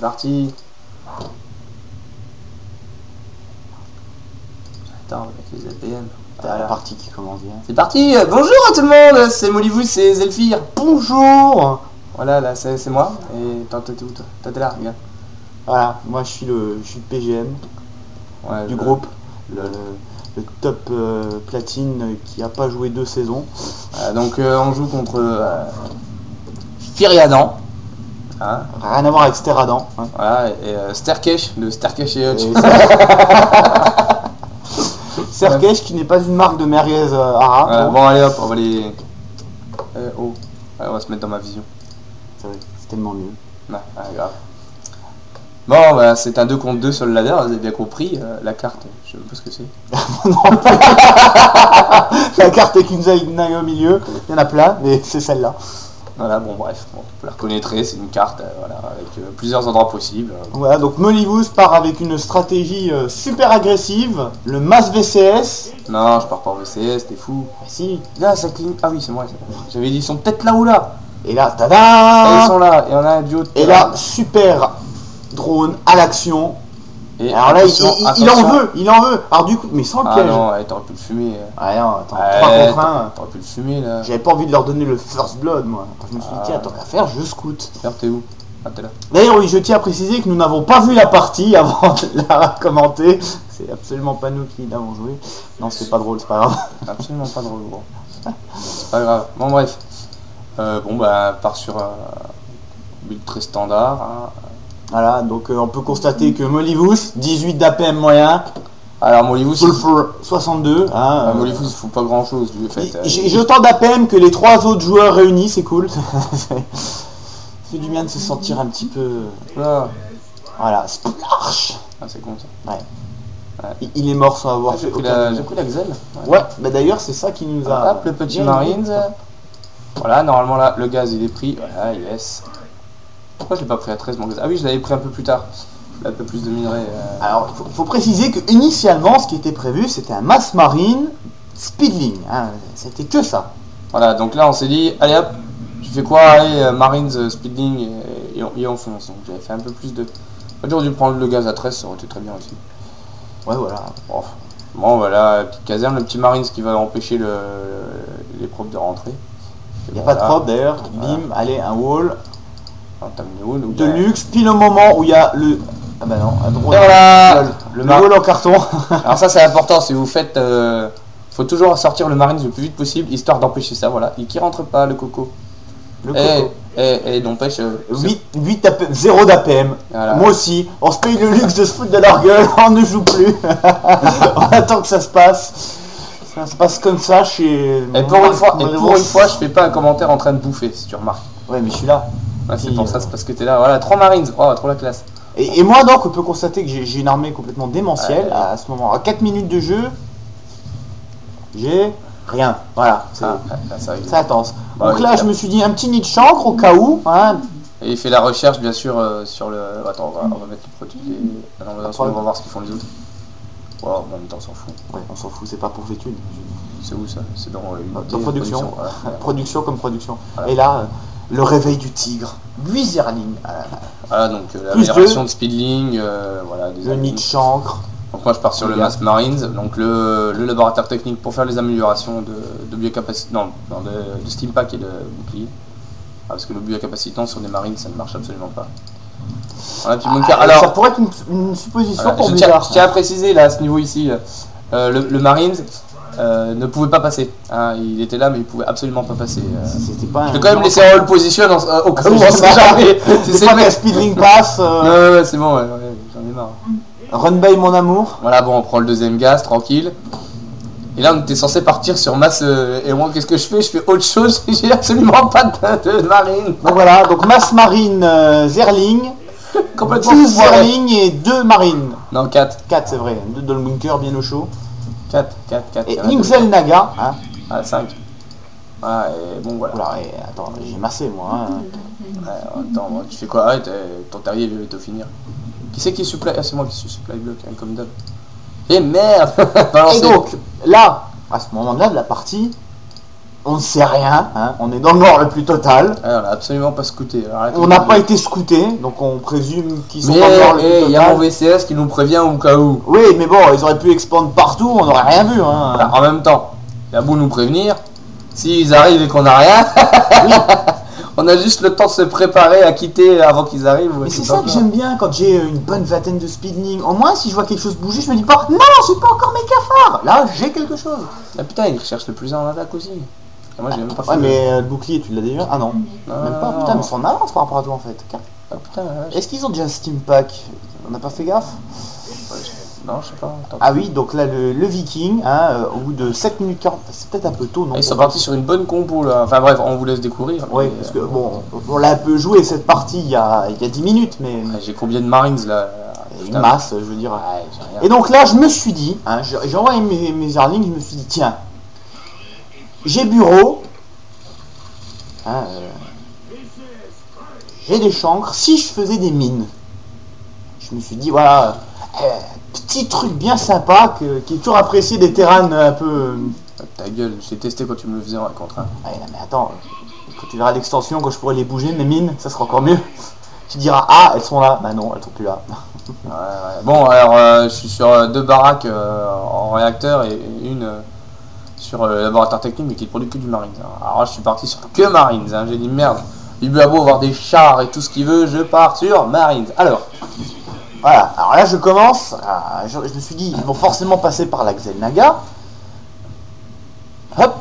parti. Attends, avec les APM. T'as la partie qui commence bien. C'est parti. Bonjour à tout le monde. C'est Molivous, c'est Zelfir. Bonjour. Voilà, là c'est moi. Et toi, t'es où toi? Toi t'es là, regarde. Voilà, moi je suis le PGM du groupe. Le top platine qui a pas joué 2 saisons. Donc on joue contre Firiadan. Hein, rien à voir avec Steradan. Hein. Voilà, et Sterkesh de Sterkesh et Hutch. Sterkesh qui n'est pas une marque de merguez Ara. Bon allez hop, on va les... oh, allez, on va se mettre dans ma vision. C'est tellement mieux. Ouais, grave. Bon, bah, c'est un 2 contre 2 sur le ladder, vous avez bien compris. La carte, je sais même pas ce que c'est. Non. La carte avec une Zainai au milieu, il y en a plein, mais c'est celle-là. Voilà, bon bref, bon, vous la reconnaîtrez, c'est une carte voilà, avec plusieurs endroits possibles. Voilà, donc Molivous part avec une stratégie super agressive, le Mass VCS. Non, je pars pas en VCS, t'es fou. Ah si. Là, ça cligne. Ah oui, c'est moi, j'avais dit, ils sont peut-être là ou là. Et là, tada. Et ils sont là, et on a un duo de... Et là, super drone à l'action. Et alors là, il en veut. Alors du coup, mais sans le piège. Ah non, ouais, t'aurais pu le fumer. Ah non, attends, 3 contre 1. T'aurais pu le fumer là. J'avais pas envie de leur donner le first blood, moi. Je me suis dit, tiens, tant qu'à faire, je scoute. D'ailleurs, t'es où? Ah, t'es là. D'ailleurs, oui, je tiens à préciser que nous n'avons pas vu la partie avant de la commenter. C'est absolument pas nous qui l'avons joué. Non, c'est pas drôle, c'est pas grave. Absolument pas drôle, gros. C'est pas grave. Bon, bref. Bon, bah, part sur un build très standard. Hein. Voilà, donc on peut constater que Molivous, 18 d'APM moyen. Alors Molivous, Sulfur 62. Hein, Molivous, il faut pas grand chose du fait. J'ai autant d'APM que les 3 autres joueurs réunis, c'est cool. C'est du bien de se sentir un petit peu. Voilà, splash. Ah, c'est con ça. Ouais. Il est mort sans avoir fait aucun. J'ai pris la Xel. Ouais, bah d'ailleurs, c'est ça qui nous a. Hop, le petit Marines. Voilà, normalement là, le gaz il est pris. Voilà, yes. Pourquoi je l'ai pas pris à 13 mon gaz? Ah oui, je l'avais pris un peu plus tard. Un peu plus de minerais. Alors, faut préciser que initialement, ce qui était prévu, c'était un Mass Marine Speedling. Hein. C'était que ça. Voilà, donc là on s'est dit, allez hop, tu fais quoi? Allez, Marines Speedling et on fonce. Donc j'avais fait un peu plus de. J'aurais dû prendre le gaz à 13, ça aurait été très bien aussi. Ouais, voilà. Bon, voilà, la petite caserne, le petit Marines qui va empêcher les probes de rentrer. Il n'y a pas de probe d'ailleurs. Bim, allez, un wall. De luxe, pile au moment où il y a le. Ah bah non, à droite. Voilà, le wall en carton. Alors ça c'est important, si vous faites. Faut toujours sortir le Marines le plus vite possible, histoire d'empêcher ça, voilà. Et qui rentre pas, le coco. Le coco. Et n'empêche. 8 APM, 0 d'APM. Voilà. Moi aussi, on se paye le luxe de se foutre de leur gueule, on ne joue plus. On attend que ça se passe. Ça se passe comme ça chez. Et pour une fois, je fais pas un commentaire en train de bouffer, si tu remarques. Ouais, mais je suis là. Ouais, c'est pour ça, c'est parce que t'es là. Voilà, 3 Marines, oh, trop la classe. Et moi, donc, on peut constater que j'ai une armée complètement démentielle à ce moment. À 4 minutes de jeu, j'ai rien. Voilà, c'est intense. Donc là, je me suis dit un petit nid de chancre au cas où. Hein. Et il fait la recherche, bien sûr, sur le. Attends, on va mettre les produits. On va voir ce qu'ils font les autres. Wow, en même temps, on s'en fout. Ouais, on s'en fout, c'est pas pour l'étude. C'est où ça? C'est dans production. Voilà. Production comme production. Voilà. Et là, le réveil du tigre. 8 Zerling. Voilà, donc l'amélioration de Speedling. Voilà, le nid de chancre. Donc moi je pars sur le Mass Marines, donc le laboratoire technique pour faire les améliorations de biocapacité, de Steam Pack et de bouclier. Parce que le biocapacitant sur des Marines ça ne marche absolument pas. Voilà, puis alors, ça pourrait être une supposition pour je tiens à préciser là à ce niveau ici, le Marines ne pouvait pas passer. Hein, il était là mais il pouvait absolument pas passer. Je vais quand même laisser en hold position au cas où on sait jamais. C'est pas que Speedling passe. Ouais, c'est bon, j'en ai marre. Run by mon amour. Voilà, bon, on prend le deuxième gaz, tranquille. Et là, on était censé partir sur Mass. Et moi, qu'est-ce que je fais? Je fais autre chose. J'ai absolument pas de Marine. Donc voilà, donc Mass Marine Zerling. Complètement 10 Zerling et 2 Marines. Non, 4. 4, c'est vrai. 2 dans le bunker, bien au chaud. 4. Et Inxel Naga. Hein. Ah, 5. Ah, et bon, voilà. Et attends, j'ai massé, moi. Hein. Ouais, attends, tu fais quoi? Arrête, ton terrier va bientôt finir. Qui c'est qui supply? Ah, c'est moi qui suis supply block, hein, comme d'hab. Et merde. Et donc, là, à ce moment-là de la partie, On ne sait rien, hein. On est dans le noir le plus total. On n'a absolument pas scouté. On n'a pas été scouté, donc on présume qu'ils sont dans le noir le plus total. Il y a mon VCS qui nous prévient au cas où. Oui, mais bon, ils auraient pu expandre partout, on n'aurait rien vu. Hein. En même temps, il y a beau nous prévenir, s'ils arrivent et qu'on n'a rien, oui. On a juste le temps de se préparer à quitter avant qu'ils arrivent. Mais c'est ça que j'aime bien quand j'ai une bonne vingtaine de speedling. Au moins, si je vois quelque chose bouger, je me dis pas, non, j'ai pas encore mes cafards. Là, j'ai quelque chose. Ah putain, ils recherchent le plus en attaque aussi. Et moi, j'ai même pas fait. Ouais, mais le bouclier, tu l'as déjà? Ah non, même pas. Putain, mais ils sont en avance par rapport à toi en fait. Ah putain, est-ce qu'ils ont déjà un Steam Pack? On n'a pas fait gaffe? Non, je sais pas. Ah oui, donc là, le Viking, hein, au bout de 7 minutes 40, c'est peut-être un peu tôt, non? Ils sont partis sur une bonne compo là. Enfin bref, on vous laisse découvrir. Oui, parce que bon, on l'a un peu joué cette partie il y a 10 minutes, mais. J'ai combien de Marines là? Une masse, je veux dire. Et donc là, je me suis dit, hein, j'ai envoyé mes Erlings, je me suis dit, tiens, j'ai bureau, hein, j'ai des chancres, si je faisais des mines. Je me suis dit, voilà, petit truc bien sympa qui est toujours apprécié des terrains un peu. Ta gueule, j'ai testé quand tu me le faisais en contre. Ouais, mais attends, quand tu verras l'extension, quand je pourrai les bouger, mes mines, ça sera encore mieux. Tu diras, ah, elles sont là. Bah non, elles sont plus là. Ouais. Bon, alors, je suis sur 2 baraques en réacteur et une sur le laboratoire technique, mais qui ne produit que du Marines. Alors là, je suis parti sur que Marines. Hein. J'ai dit, merde, il a beau avoir des chars et tout ce qu'il veut, je pars sur Marines. Alors. Voilà, alors là je commence, je me suis dit, ils vont forcément passer par la Xel'Naga. Hop.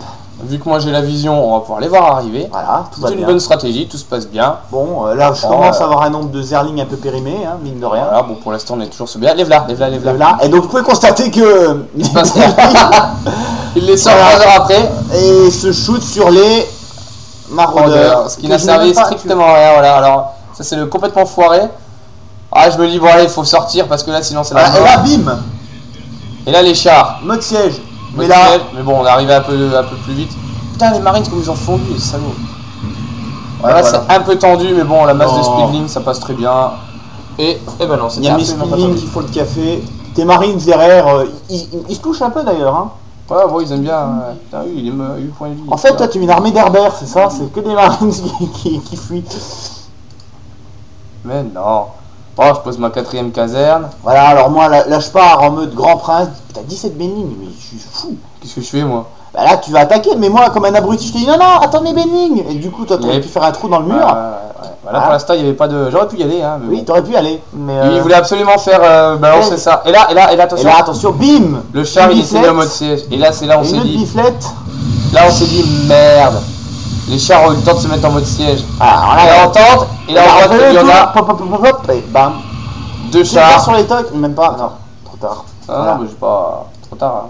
Vu que moi j'ai la vision, on va pouvoir les voir arriver. Voilà, tout va bien. C'est une bonne stratégie, tout se passe bien. Bon, là je commence à avoir un nombre de Zerling un peu périmé, hein, mine de rien. Voilà, bon pour l'instant on est toujours sur bien. Lève là. Et donc vous pouvez constater que... Il se passe rien. Il les sort 3 heures après. Et se shoot sur les maraudeurs. Ce qui n'a servi strictement à rien, voilà. Alors, ça c'est le complètement foiré. Ah, je me dis, bon, allez, il faut sortir parce que là, sinon, c'est la mort. Et là, bim. Et là, les chars. Mode siège. Mais bon, on est arrivé un peu plus vite. Putain, les Marines, comme ils ont fondu, les salauds. Ouais, là, c'est un peu tendu, mais bon, la masse de speedling, ça passe très bien. Et ben non, il y a mes speedling qui font le café. Tes Marines derrière, ils se touchent un peu d'ailleurs, hein. Ouais, bon, ils aiment bien. Putain, oui, il aime 8 points de vie. En fait, toi, tu es une armée d'herbères, c'est ça? C'est que des Marines qui fuient. Mais non. Oh, je pose ma 4ème caserne. Voilà, alors moi là je pars en mode grand prince. T'as 17 bénignes, mais je suis fou. Qu'est-ce que je fais moi? Bah là tu vas attaquer, mais moi comme un abruti je te dis non, attends mes bénignes. Et du coup toi t'aurais pu faire un trou dans le mur. Voilà, pour l'instant il n'y avait pas de. J'aurais pu y aller, hein. Mais oui, bon. T'aurais pu y aller. Mais il voulait absolument faire balancer ça. Et là, attention. Et là, attention, bim. Le char il s'est mis en mode siège. Et là, c'est là on s'est dit. Biflette. Là on s'est dit merde. Les chars ont eu le temps de se mettre en mode siège. Alors là, on tente. Et là on voit qu'il y en a. Hop, et bam. 2 chars sur les tocs, même pas, non, trop tard. Ah voilà. Non, mais j'ai pas trop tard. Hein.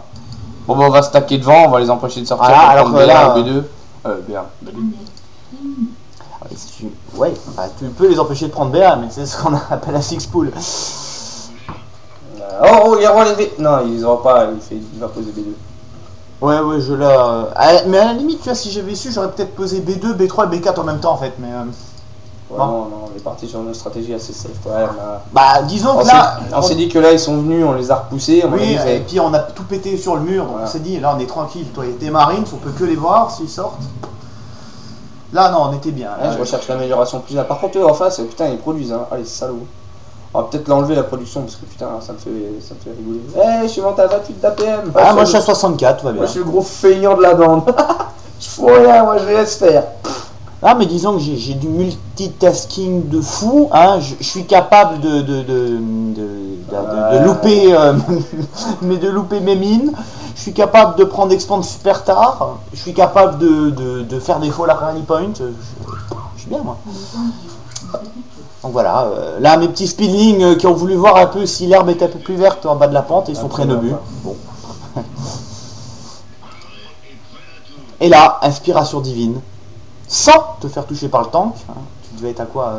Bon, bah, on va stacker devant, on va les empêcher de sortir. Voilà, alors que là, B2. B1. Ouais, bah, tu peux les empêcher de prendre B1, mais c'est ce qu'on appelle un six pool. Oh, il y aura les V. Non, ils auront pas, il va poser B2. Ouais, je l'ai. Mais à la limite, tu vois, si j'avais su, j'aurais peut-être posé B2, B3 et B4 en même temps en fait, mais. Ouais, non, on est parti sur une stratégie assez safe. Ouais, bah, disons que là. On s'est dit que là, ils sont venus, on les a repoussés. Oui, et puis on a tout pété sur le mur, donc on s'est dit, là, on est tranquille. Toi, et tes Marines, on peut que les voir s'ils sortent. Là, non, on était bien. Là, je recherche l'amélioration plus là. Par contre, eux en face, putain, ils produisent, hein. Ah, les salauds. On va peut-être l'enlever la production parce que putain, ça me fait rigoler. Eh, je suis monté à 28 d'APM. Ah, moi, je suis à 64, tout va bien. Moi, je suis le gros feignant de la bande. Je fous rien, moi, je vais laisse faire. Ah, mais disons que j'ai du multitasking de fou, hein. Je suis capable de louper, de louper mes mines. Je suis capable de prendre expand super tard. Je suis capable de faire des faux rally point. Je suis bien, moi. Donc voilà, là mes petits speedlings qui ont voulu voir un peu si l'herbe était un peu plus verte en bas de la pente, ils sont très nobus. Bon. Et là, inspiration divine. Sans te faire toucher par le tank, hein. Tu devais être à quoi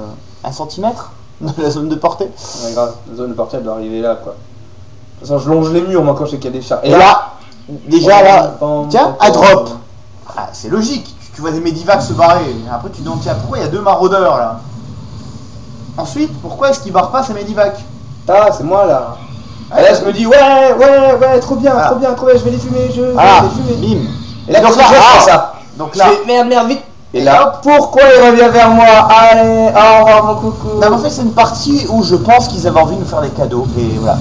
1 cm de la zone de portée. Ouais, grave, la zone de portée elle doit arriver là quoi. De toute façon, je longe les murs moi quand je sais qu'il y a des chars. Et là, déjà là, tiens, un drop. Ah, c'est logique, tu vois des Medivacs se barrer. Après tu te dis, tiens, pourquoi il y a 2 maraudeurs là? Ensuite, pourquoi est-ce qu'ils barrent pas ces Medivacs? Ah, c'est moi là. Et là je me dis, ouais, trop bien, trop bien, je vais les fumer, je vais les fumer. Bim. Et là, donc là, ça. Donc là... Merde, vite. Et là, pourquoi il revient vers moi? Allez, au revoir mon coucou. Non, mais en fait, c'est une partie où je pense qu'ils avaient envie de nous faire des cadeaux. Et voilà.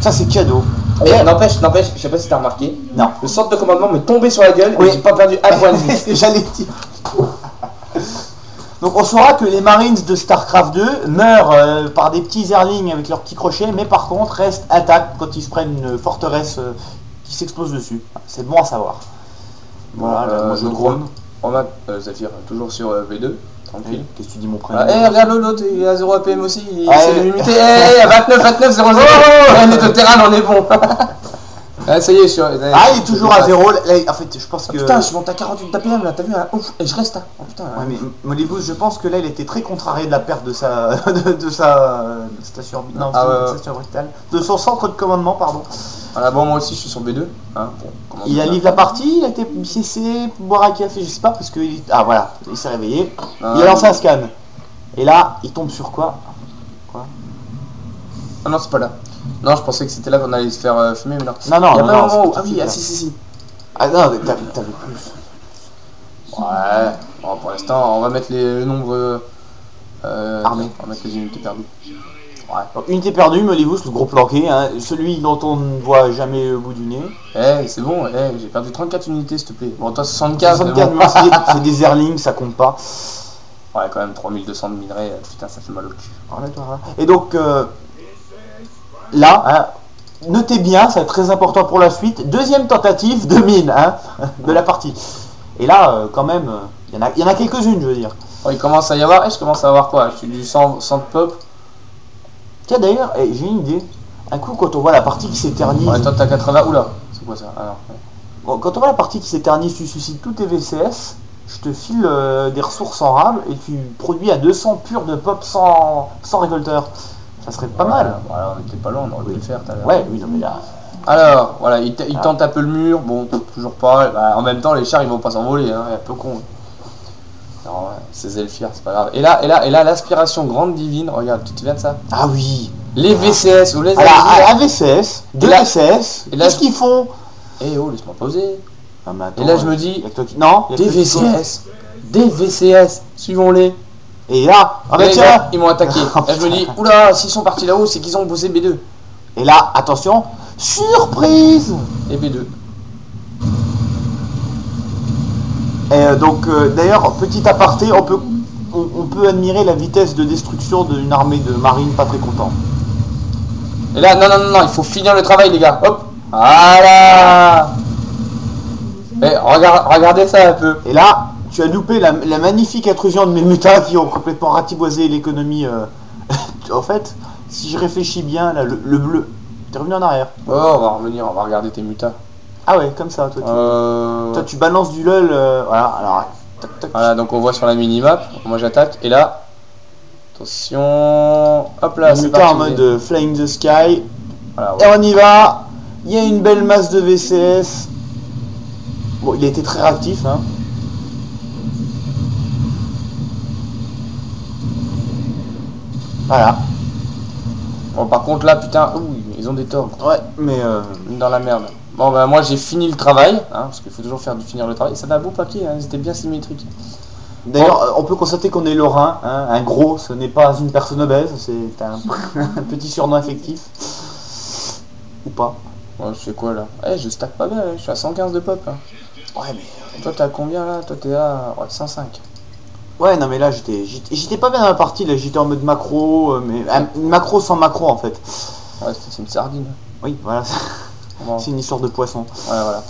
Ça, c'est cadeau. Mais n'empêche, je sais pas si t'as remarqué. Non. Le centre de commandement me tombait sur la gueule Oui. et j'ai pas perdu un point de vue. C'est ce que j'allais dire. Donc on saura que les Marines de StarCraft 2 meurent par des petits airlings avec leurs petits crochets, mais par contre restent intacts quand ils se prennent une forteresse qui s'explose dessus. C'est bon à savoir. Voilà, moi je drone. On a Zephyr, toujours sur V2, tranquille. Qu'est-ce que tu dis mon prénom? Regarde l'autre, il a 0 APM aussi, il Ah, s'est limité. 29, 0, 0. On est de terrain, on est bon. Ah, ça y est, je suis. Ah, il est toujours à 0. Là, en fait, je pense que. Putain, je suis monté à 48 d'APM là, t'as vu? Ouf, et je reste là. Oh putain. Ouais, mais Molybus, je pense que là, il était très contrarié de la perte de sa, de sa station orbitale. Non, station orbitale. De son centre de commandement, pardon. Voilà, bon, moi aussi, je suis sur B2. Hein, bon, il a livré la partie, il a été cessé, boire un café, je sais pas, parce que. Ah, voilà, il s'est réveillé. Il a lancé un scan. Et là, il tombe sur quoi? Ah non, c'est pas là. Non, je pensais que c'était là qu'on allait se faire fumer, mais non. Non, il y a pas un moment où... Ah oui, si. Ah non, t'avais plus. Ouais, bon, pour l'instant, on va mettre le nombre armé. On va mettre les unités perdues. Ouais. Donc, unité perdue, Molybus, le gros planqué, hein, celui dont on ne voit jamais le bout du nez. C'est bon, j'ai perdu 34 unités, s'il te plaît. Bon, toi, 75, 64, mais bon. c'est des airlings, ça compte pas. Ouais, quand même, 3200 de minerais, putain, ça fait mal au cul. Et donc, là, hein, notez bien, c'est très important pour la suite, deuxième tentative de mine hein, de la partie. Et là, quand même, il y en a quelques-unes, je veux dire. Oh, il commence à y avoir, je commence à avoir quoi? Je suis du 100 de pop. Tiens, d'ailleurs, j'ai une idée. Un coup, quand on voit la partie qui s'éternise... Ouais, toi, t'as 80... Oula, c'est quoi ça? Ah, non, ouais. Bon, quand on voit la partie qui s'éternise, tu suscites tous tes VCS, je te file des ressources en rame, et tu produis à 200 purs de pop sans récolteur. Ça serait pas mal. Voilà, on était pas loin, on aurait pu le faire tout à l'heure. Ouais, oui, non mais là... Alors, voilà, il tente un peu le mur, bon, toujours pas. Bah, en même temps, les chars, ils vont pas s'envoler, hein, un peu con. Alors, ouais, c'est Zephyr, c'est pas grave. Et là, l'aspiration grande divine, regarde, tu te souviens de ça? Ah oui. Les VCS, ou les la VCS, deux VCS, qu'est-ce qu'ils font? Eh oh, laisse-moi poser. Ah, attends, et là, je me dis, non, des VCS, suivons-les. Et là, là, ils m'ont attaqué. Là, je me dis, oula, s'ils sont partis là-haut, c'est qu'ils ont bossé B2. Et là, attention, surprise! Et B2. Et donc, d'ailleurs, petit aparté, on peut admirer la vitesse de destruction d'une armée de marines pas très contents. Et là, non, il faut finir le travail, les gars. Hop, voilà. Et regardez ça un peu. Et là, tu as loupé la magnifique intrusion de mes mutas qui ont complètement ratiboisé l'économie. En fait, si je réfléchis bien, là, le bleu, t'es revenu en arrière. Oh, on va revenir, on va regarder tes mutas. Ah ouais, comme ça, toi tu balances du lol, voilà, alors tac, tac. Voilà, donc on voit sur la minimap, moi j'attaque, et là, attention, hop là, c'est parti. En mode Flying the Sky, voilà, ouais. Et on y va, il y a une belle masse de VCS, bon, il a été très réactif, hein. Voilà. Bon, par contre là, putain, ils ont des torts. Ouais, mais dans la merde. Bon bah moi j'ai fini le travail, hein, parce qu'il faut toujours finir le travail. Ça a un beau papier, hein, c'était bien symétrique. D'ailleurs, on peut constater qu'on est lorrain, hein, un gros, ce n'est pas une personne obèse, c'est un petit surnom affectif. Ou pas. Ouais, je fais quoi là? Je stack pas bien, je suis à 115 de pop. Hein. Ouais, mais... Toi t'es à combien là? Toi t'es à 105. Ouais, non mais là j'étais pas bien dans la partie, là j'étais en mode macro, mais macro sans macro en fait. Ouais, c'est une sardine. Oui, voilà. Bon. C'est une histoire de poisson. Voilà.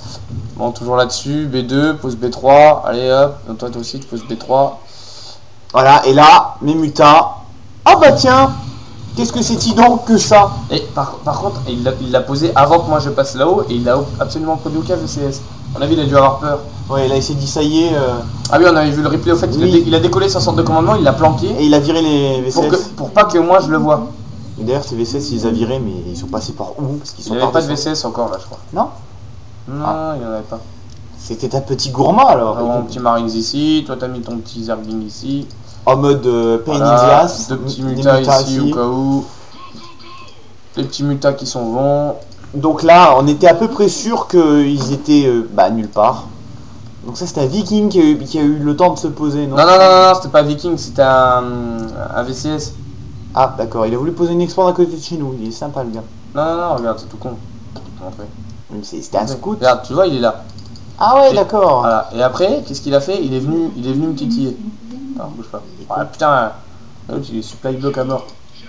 Bon, toujours là-dessus, B2, pose B3, allez hop, donc toi aussi tu poses B3. Voilà, et là, mes mutas. Ah bah tiens, qu'est-ce que c'est-il donc que ça? Et par contre, il l'a posé avant que moi je passe là-haut, et il a absolument produit aucun VCS. À mon avis, il a dû avoir peur. Ouais, là il s'est dit ça y est. Ah oui, on avait vu le replay au fait, oui. Il a décollé son centre de commandement, il l'a planqué. Et il a viré les VCS. Pour pas que moi je le vois. Et d'ailleurs, ces VCS, il les a virés, mais ils sont passés par où? Parce qu'ils sont il n'y avait pas de VCS encore là, je crois. Non? Non, il n'y en avait pas. C'était un petit gourmand alors. Mon petit Marines ici, toi t'as mis ton petit Zergling ici. En mode pain in the ass. Deux petits mutas ici au cas où. Les petits mutas qui sont bons. Donc là, on était à peu près sûr qu'ils étaient nulle part. Donc ça c'était un Viking qui a eu le temps de se poser, non? Non, non, non, non, non, c'était pas Viking, c'était un VCS. Ah d'accord, il a voulu poser une expand à côté de chez nous, il est sympa le gars. Non, non, non, regarde, c'est tout con. Je vais te montrer. C'était un scout. Regarde, tu vois, il est là. Ah ouais, Et- d'accord. Voilà. Et après, qu'est-ce qu'il a fait? Il est venu me titiller. Non, bouge pas. Ah putain, l'autre il est supply block à mort.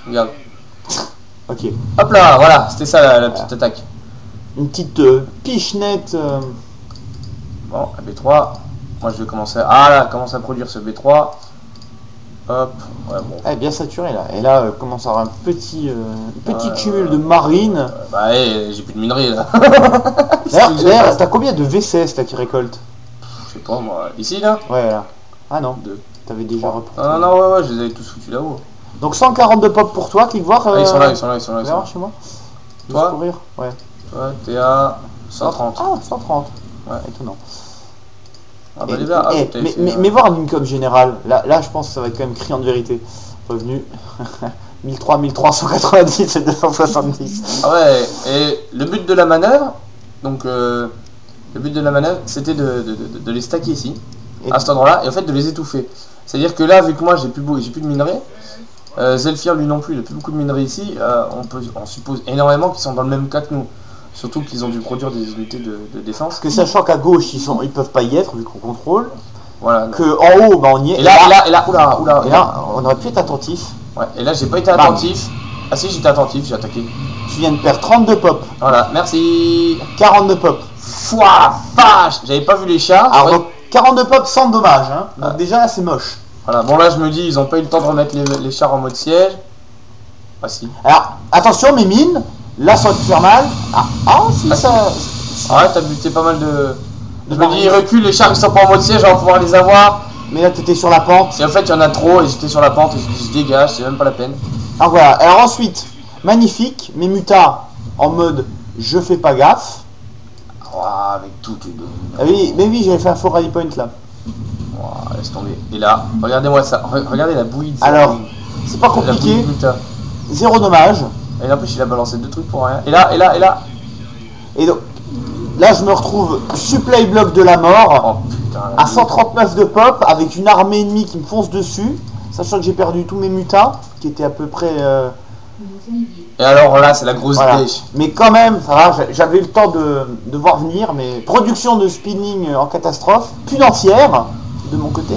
Regarde. Ok. Hop là, voilà, c'était ça la petite attaque. Une petite pichenette. Bon, la B3. Moi je vais commencer. Ah là, commence à produire ce B3. Hop, ouais, bon. Ah, bien saturé là. Et là, commence à avoir un petit cumul de marine. Bah, j'ai plus de minerais là. D'ailleurs, t'as combien de VCS là qui récolte? Je sais pas moi. Ici là? Ouais, là. Ah non, Deux. t'avais déjà reporté. Non, non, ouais, ouais, je les avais tous foutus là-haut. Donc 142 pop pour toi, clique voir. Ah, ils sont là, ils sont là, ils sont là. Ils sont là. Voir chez moi. Toi Juste courir. Ouais. Toi, t'es à 130. Ah, 130. Ouais. Étonnant. Ah bah les gars, Mais voir l'income général, là je pense que ça va être quand même criant de vérité. Revenu 1390 et 270. Ah ouais, et le but de la manœuvre, donc le but de la manœuvre, c'était de les stacker ici, à cet endroit-là, et en fait de les étouffer. C'est-à-dire que là, vu que moi j'ai plus de minerais, Zelfir lui non plus, il n'a plus beaucoup de minerais ici, on suppose énormément qu'ils sont dans le même cas que nous. Surtout qu'ils ont dû produire des unités de défense. Parce que sachant qu'à gauche ils peuvent pas y être vu qu'on contrôle. Voilà. Que en haut bah on y est. Et là, oula. Et là on aurait pu être attentif. Ouais, et là j'ai pas été attentif. Ah si, j'étais attentif, j'ai attaqué. Tu viens de perdre 32 pop. Voilà, merci. 42 pop. Fouah, vache, j'avais pas vu les chars. Alors Ouais. donc 42 pop sans dommage. Hein. Donc déjà là c'est moche. Voilà, bon là je me dis, ils ont pas eu le temps de remettre les chars en mode siège. Ah si. Alors attention mes mines. Là ça va te faire mal. Si Ah, ça. Ouais, t'as buté pas mal de... Je me marine. dis, ils reculent, les chars ils sont pas en mode siège, on va pouvoir les avoir. Mais là t'étais sur la pente. Et en fait, il y en a trop, et j'étais sur la pente, et je dis, je dégage, c'est même pas la peine. Alors voilà, alors ensuite, magnifique, mes mutas en mode je fais pas gaffe. Ouah, avec tout, tu donnes. Ah oui, mais oui, j'avais fait un faux rally point là. Ouah, laisse tomber. Et là, regardez-moi ça, regardez la bouillie de Alors, Zerling. c'est pas La bouillie compliqué, de Muta. zéro dommage. Et en plus, il a balancé deux trucs pour rien. Et là, et là, et là. Et donc, là je me retrouve supply block de la mort, Oh putain. à 139 de pop, avec une armée ennemie qui me fonce dessus, sachant que j'ai perdu tous mes mutas, qui étaient à peu près... Et alors là, c'est la grosse voilà. dèche. Mais quand même, ça va, j'avais eu le temps de voir venir, mais production de spinning en catastrophe, punancière, de mon côté.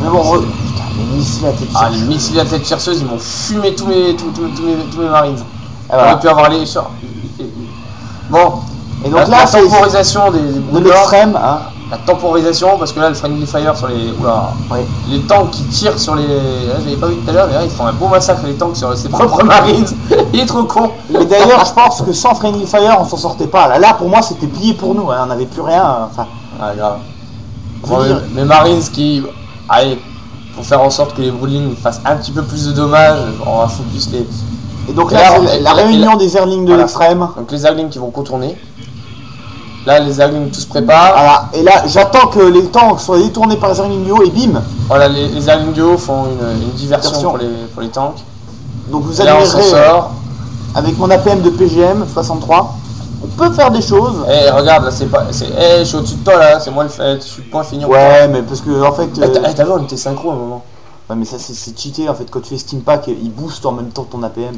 Mais bon, putain, les missiles à tête Ah, les missiles à tête chercheuse, ils m'ont fumé tous mes marines. voilà. On aurait pu avoir les chars. Bon, Et donc la là, c'est temporisation des de brouillards, l'extrême, hein. la temporisation, parce que là, le friendly fire sur les. Oula, Ouais. les tanks qui tirent sur les. Là, j'avais pas vu tout à l'heure, mais là, ils font un beau massacre, les tanks sur ses propres marines. Il est trop con. Et d'ailleurs, je pense que sans Friendly Fire, on s'en sortait pas. Là pour moi, c'était plié pour nous, hein. On n'avait plus rien. Enfin, Ah, grave. Je veux Bon, dire- mes marines qui. Allez, pour faire en sorte que les Brulings fassent un petit peu plus de dommages, on va focus les. et donc Et là, là, c'est et la là- réunion des Zerlings de Voilà. l'extrême. Donc les Zerglings qui vont contourner. Là, les Zerglings tout se préparent. Voilà. Et là, j'attends que les tanks soient détournés par les Zerlings du haut et bim. Voilà, les Zerglings du haut font une diversion Diversion. pour les tanks. Donc vous Et là, on s'en admirerez, sort. avec mon APM de PGM 63, on peut faire des choses. Eh, regarde, là, c'est pas. Je suis au-dessus de toi, là, c'est moi le fait. Je suis point fignon. Ouais, mais parce que en fait. T'as vu, on était synchro à un moment. Ouais, mais ça c'est cheaté en fait. Quand tu fais Steam Pack, il booste en même temps ton APM.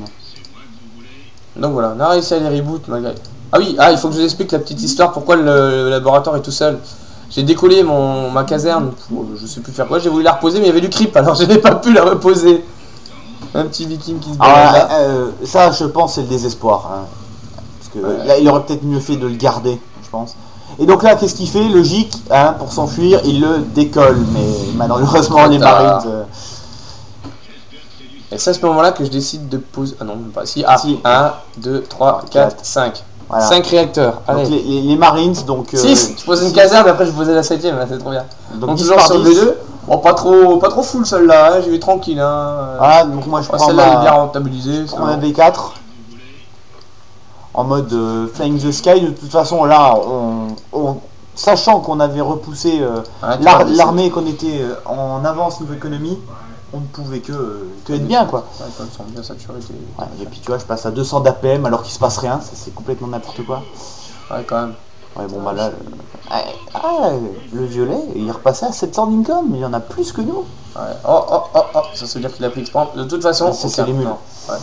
Donc voilà, on a réussi à les reboot malgré. Ah oui, il faut que je vous explique la petite histoire pourquoi le laboratoire est tout seul. J'ai décollé ma caserne pour je sais plus faire quoi, j'ai voulu la reposer mais il y avait du creep alors je n'ai pas pu la reposer. Un petit viking qui se balade là. Ça, je pense, c'est le désespoir. Hein. Parce que Ouais. là, il aurait peut-être mieux fait de le garder, je pense. Et donc là, qu'est-ce qu'il fait? Logique, hein, pour s'enfuir, il le décolle. Mais malheureusement, les Marines. Et c'est à ce moment-là que je décide de poser. Ah non, même pas. Si, Si. 1, 2, 3, 4, 5. Voilà. 5 réacteurs. Allez. Donc les Marines, donc. 6, je posais une caserne et après je posais la 7ème, là c'est trop bien. Donc Donc 10 toujours par sur le 10. B2. Bon, pas trop full celle-là, hein, j'y vais tranquille. Hein. Voilà, donc moi je Ouais, prends celle-là elle est bien ma, rentabilisée. je prends ma V4 en mode Flying the Sky. De toute façon, là, sachant qu'on avait repoussé l'armée, qu'on était en avance niveau économie, on ne pouvait que être bien quoi. Ouais, quand elles sont bien saturées. Ouais, et puis tu vois, je passe à 200 d'APM alors qu'il se passe rien, ça c'est complètement n'importe quoi. Ouais, quand même. Ouais, bon, bah là, le violet, il est repassé à 700 d'income, il y en a plus que nous. Ouais. Oh, ça veut dire qu'il a pris expand. De toute façon, c'est les mules. Non. Ouais.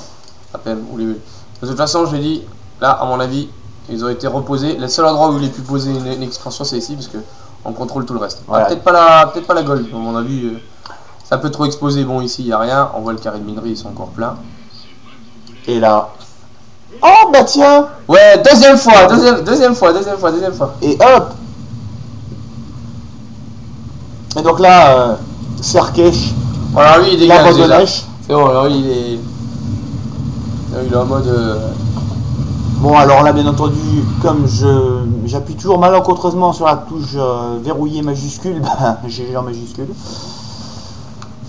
APM ou les mules. De toute façon, je l'ai dit, là, à mon avis, ils ont été reposés. Le seul endroit où il est pu poser une expansion, c'est ici, parce que on contrôle tout le reste. Voilà. Peut-être pas la gold, à mon avis. C'est un peu trop exposé. Bon, ici, il n'y a rien. On voit le carré de minerie, ils sont encore pleins. Et là... Oh, bah tiens. Ouais, deuxième fois. Et hop. Et donc là, Serkesh, Alors lui, il la dégage botte de déjà. neige. C'est bon, alors lui, il est... Il est en mode... Bon, alors là, bien entendu, comme j'appuie toujours malencontreusement sur la touche verrouillée majuscule, bah, j'ai en majuscule.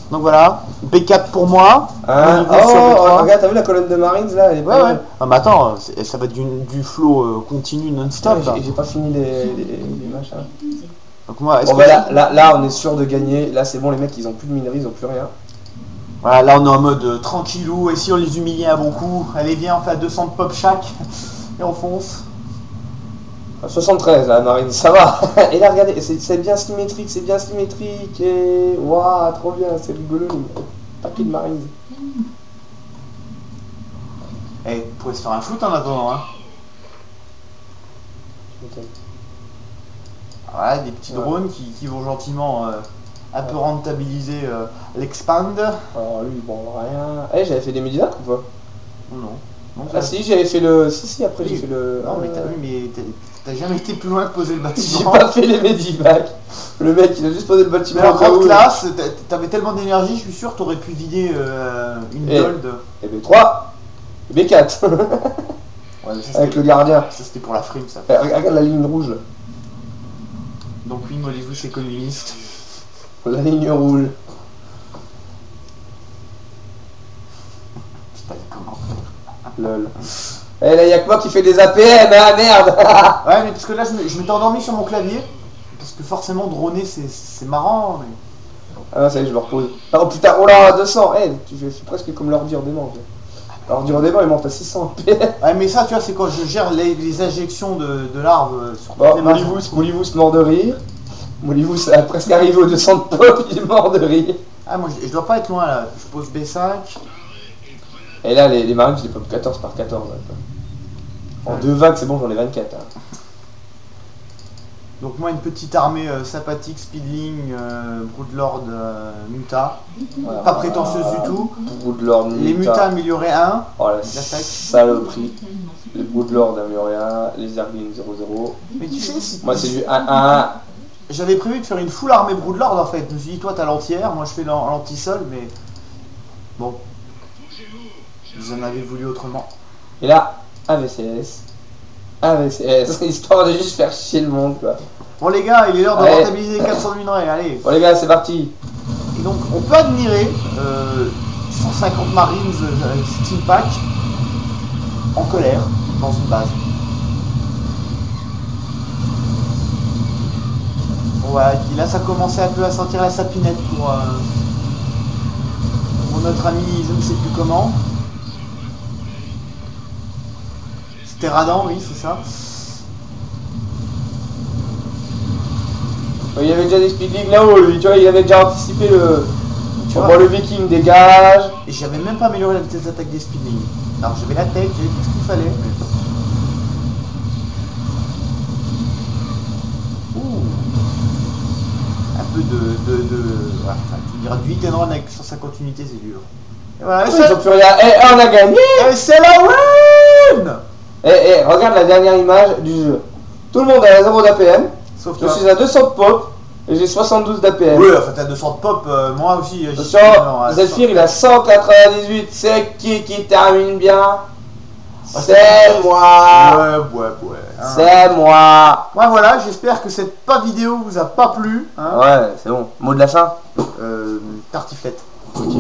Donc voilà, B4 pour moi. Regarde, t'as vu la colonne de Marines là? Elle est Ouais, ouais. Ah, mais attends, ça va être du flow continu non-stop. J'ai pas fini les machins. Donc moi, Bon, bah, là, on est sûr de gagner. Là, c'est bon, les mecs, ils ont plus de minerais, ils ont plus rien. Voilà, là, on est en mode tranquillou. Et si on les humiliait à bon coup, allez, viens, on fait à 200 de pop chaque. Et on fonce. 73 la marine, ça va. Et là regardez, c'est bien symétrique, et waouh, trop bien, c'est rigolo. Paquet de marines. Eh, vous pourrez se faire un foot en attendant, hein. Voilà, des petits drones qui vont gentiment un peu rentabiliser l'expand. Alors lui, bon, rien. Eh, j'avais fait des Medivac ou pas? Non. Ah si, j'avais fait le... Si, après j'ai fait le... Non, mais t'as vu, mais t'as jamais été plus loin de poser le bâtiment. J'ai pas fait les Medivac. Le mec, il a juste posé le bâtiment. Mais en grande classe, t'avais tellement d'énergie, je suis sûr, t'aurais pu vider une gold. Et B3, et B4. Ouais, avec le gardien. Ça, c'était pour la frime, ça. Regarde la ligne rouge, là. Donc oui, Molly-vous, c'est communiste. La ligne rouge. C'est pas les commentaires. Lol. Eh là, y'a que moi qui fais des APM, hein, merde. Ouais, mais parce que là, je m'étais endormi sur mon clavier. Parce que forcément, droner, c'est marrant. Mais... Ah, ça y est, je le repose. Oh putain, oh là, 200. Eh, tu fais presque comme l'ordi en dément. L'ordi en dément, il monte à 600 APM. Ouais, mais ça, tu vois, c'est quand je gère les injections de larves sur bon, les mains. Molivous mort de rire. Molivous a presque arrivé au 200 de pop, il est mort de rire. Ah, moi, je dois pas être loin, là. Je pose B5. Et là, les marines, je les pop 14 par 14. Là, quoi. En 2 vagues, c'est bon, j'en ai 24. Hein. Donc moi, une petite armée sympathique, Speedling, Broodlord, Muta. Voilà, pas prétentieuse du tout. Broodlord, Les Muta améliorés 1. Oh la saloperie. Les Broodlord améliorés 1. Les Zerglings 0-0. Mais tu sais, si... Moi, c'est du 1-1. J'avais prévu de faire une full armée Broodlord en fait. Je me suis dit, toi, t'as l'entière, moi, je fais l'anti-sol, mais... Bon. Vous en avez voulu autrement. Et là, AVCS, histoire de juste faire chier le monde, quoi. Bon les gars, il est l'heure de rentabiliser 400 minerais, allez. Bon les gars, c'est parti. Et donc, on peut admirer 150 Marines Steam Pack en colère dans une base. Bon, voilà, et puis là ça commençait un peu à sentir la sapinette pour notre ami, je ne sais plus comment. C'était Radan, oui, c'est ça. Il y avait déjà des speedlings là-haut, lui, tu vois, il avait déjà anticipé le... Tu vois, le viking dégage. Et j'avais même pas amélioré la vitesse d'attaque des speedlings. Alors j'avais la tech, j'avais tout ce qu'il fallait. Ouh. Un peu voilà, tu diras du hit and run avec 150 unités, c'est dur. Et voilà, Ils ont plus rien. On a gagné. Et c'est la win. Regarde la dernière image du jeu. Tout le monde a 0 d'APM. Sauf je suis à 200 de pop et j'ai 72 d'APM. Oui, enfin t'as 200 de pop, moi aussi. Zephyr il a 198, c'est qui termine bien? C'est moi. Ouais. Hein. C'est moi. Ouais, voilà, j'espère que cette vidéo vous a pas plu. Hein. Ouais, c'est bon. Mot de la fin Tartiflette. Ok.